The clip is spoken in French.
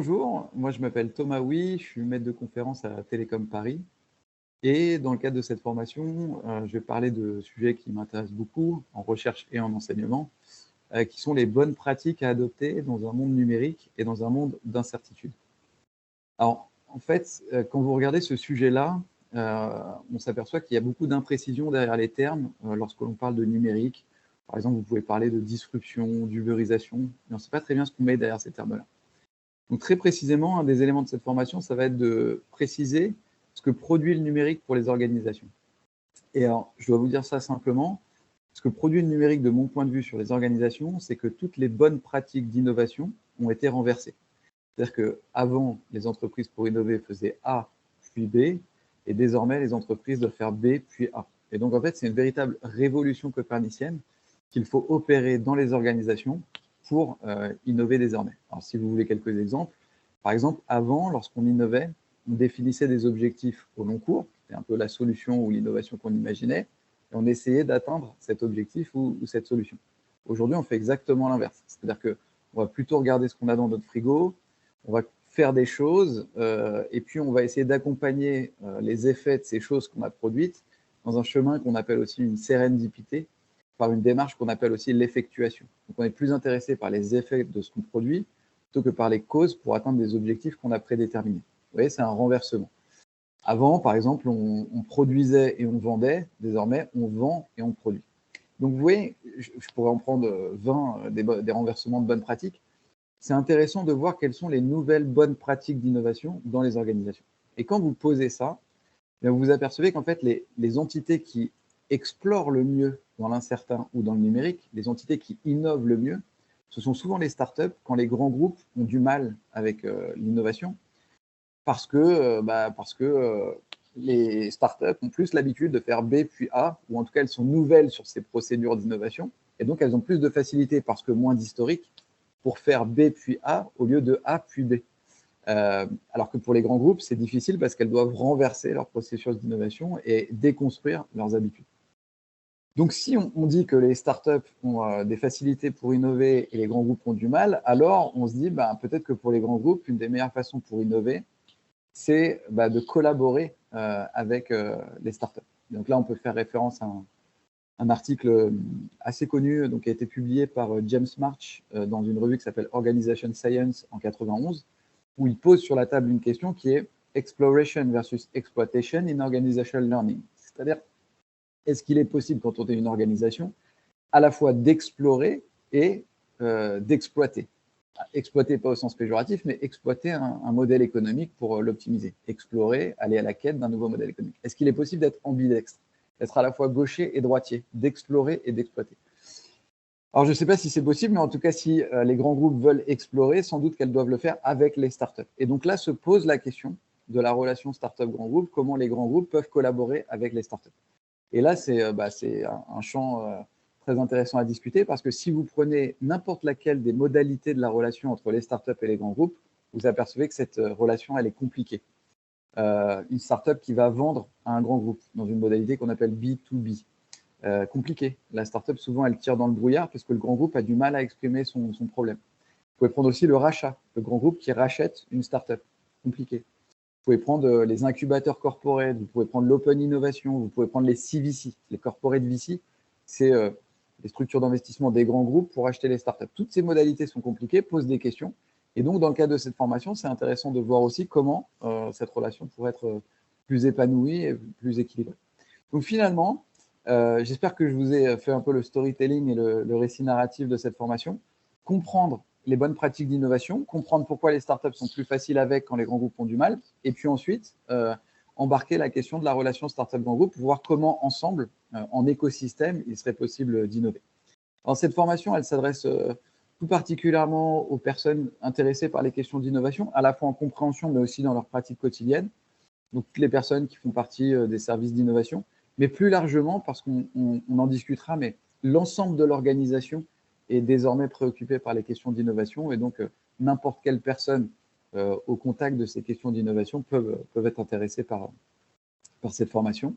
Bonjour, moi je m'appelle Thomas Huy, je suis maître de conférence à Télécom Paris. Et dans le cadre de cette formation, je vais parler de sujets qui m'intéressent beaucoup en recherche et en enseignement, qui sont les bonnes pratiques à adopter dans un monde numérique et dans un monde d'incertitude. Alors, en fait, quand vous regardez ce sujet-là, on s'aperçoit qu'il y a beaucoup d'imprécisions derrière les termes lorsque l'on parle de numérique. Par exemple, vous pouvez parler de disruption, d'uberisation, mais on ne sait pas très bien ce qu'on met derrière ces termes-là. Donc très précisément, un des éléments de cette formation, ça va être de préciser ce que produit le numérique pour les organisations. Et alors, je dois vous dire ça simplement, ce que produit le numérique de mon point de vue sur les organisations, c'est que toutes les bonnes pratiques d'innovation ont été renversées. C'est-à-dire qu'avant, les entreprises pour innover faisaient A puis B, et désormais, les entreprises doivent faire B puis A. Et donc, en fait, c'est une véritable révolution copernicienne qu'il faut opérer dans les organisations pour innover désormais. Alors, si vous voulez quelques exemples, par exemple, avant, lorsqu'on innovait, on définissait des objectifs au long cours, c'était un peu la solution ou l'innovation qu'on imaginait, et on essayait d'atteindre cet objectif ou cette solution. Aujourd'hui, on fait exactement l'inverse. C'est-à-dire qu'on va plutôt regarder ce qu'on a dans notre frigo, on va faire des choses, et puis on va essayer d'accompagner les effets de ces choses qu'on a produites dans un chemin qu'on appelle aussi une sérendipité, par une démarche qu'on appelle aussi l'effectuation. Donc on est plus intéressé par les effets de ce qu'on produit plutôt que par les causes pour atteindre des objectifs qu'on a prédéterminés. Vous voyez, c'est un renversement. Avant, par exemple, on produisait et on vendait. Désormais, on vend et on produit. Donc vous voyez, je pourrais en prendre 20 des renversements de bonnes pratiques. C'est intéressant de voir quelles sont les nouvelles bonnes pratiques d'innovation dans les organisations. Et quand vous posez ça, vous vous apercevez qu'en fait, les entités qui explorent le mieux dans l'incertain ou dans le numérique, les entités qui innovent le mieux, ce sont souvent les startups quand les grands groupes ont du mal avec l'innovation, parce que les startups ont plus l'habitude de faire B puis A, ou en tout cas elles sont nouvelles sur ces procédures d'innovation, et donc elles ont plus de facilité, parce que moins d'historique, pour faire B puis A au lieu de A puis B. Alors que pour les grands groupes, c'est difficile parce qu'elles doivent renverser leur processus d'innovation et déconstruire leurs habitudes. Donc si on dit que les startups ont des facilités pour innover et les grands groupes ont du mal, alors on se dit peut-être que pour les grands groupes, une des meilleures façons pour innover, c'est de collaborer avec les startups. Donc là, on peut faire référence à un article assez connu donc, qui a été publié par James March dans une revue qui s'appelle Organization Science en 91, où il pose sur la table une question qui est exploration versus exploitation in organizational learning. C'est-à-dire, est-ce qu'il est possible, quand on est une organisation, à la fois d'explorer et d'exploiter? Exploiter, pas au sens péjoratif, mais exploiter un modèle économique pour l'optimiser. Explorer, aller à la quête d'un nouveau modèle économique. Est-ce qu'il est possible d'être ambidextre, d'être à la fois gaucher et droitier, d'explorer et d'exploiter? Alors, je ne sais pas si c'est possible, mais en tout cas, si les grands groupes veulent explorer, sans doute qu'elles doivent le faire avec les startups. Et donc là se pose la question de la relation startup-grand groupe, comment les grands groupes peuvent collaborer avec les startups. Et là, c'est un champ très intéressant à discuter, parce que si vous prenez n'importe laquelle des modalités de la relation entre les startups et les grands groupes, vous apercevez que cette relation, elle est compliquée. Une startup qui va vendre à un grand groupe dans une modalité qu'on appelle B2B. Compliqué. La startup, souvent, elle tire dans le brouillard parce que le grand groupe a du mal à exprimer son problème. Vous pouvez prendre aussi le rachat, le grand groupe qui rachète une startup. Compliqué. Vous pouvez prendre les incubateurs corporate, vous pouvez prendre l'open innovation, vous pouvez prendre les CVC, les corporate VC, c'est les structures d'investissement des grands groupes pour acheter les startups. Toutes ces modalités sont compliquées, posent des questions. Et donc, dans le cadre de cette formation, c'est intéressant de voir aussi comment cette relation pourrait être plus épanouie et plus équilibrée. Donc, finalement, j'espère que je vous ai fait un peu le storytelling et le récit narratif de cette formation. Comprendre les bonnes pratiques d'innovation, comprendre pourquoi les startups sont plus faciles avec quand les grands groupes ont du mal, et puis ensuite embarquer la question de la relation startup-grand groupe pour voir comment ensemble, en écosystème, il serait possible d'innover. Alors cette formation, elle s'adresse tout particulièrement aux personnes intéressées par les questions d'innovation, à la fois en compréhension, mais aussi dans leur pratique quotidienne. Donc toutes les personnes qui font partie des services d'innovation, mais plus largement, parce qu'on en discutera, mais l'ensemble de l'organisation est désormais préoccupé par les questions d'innovation, et donc n'importe quelle personne au contact de ces questions d'innovation peuvent être intéressées par cette formation.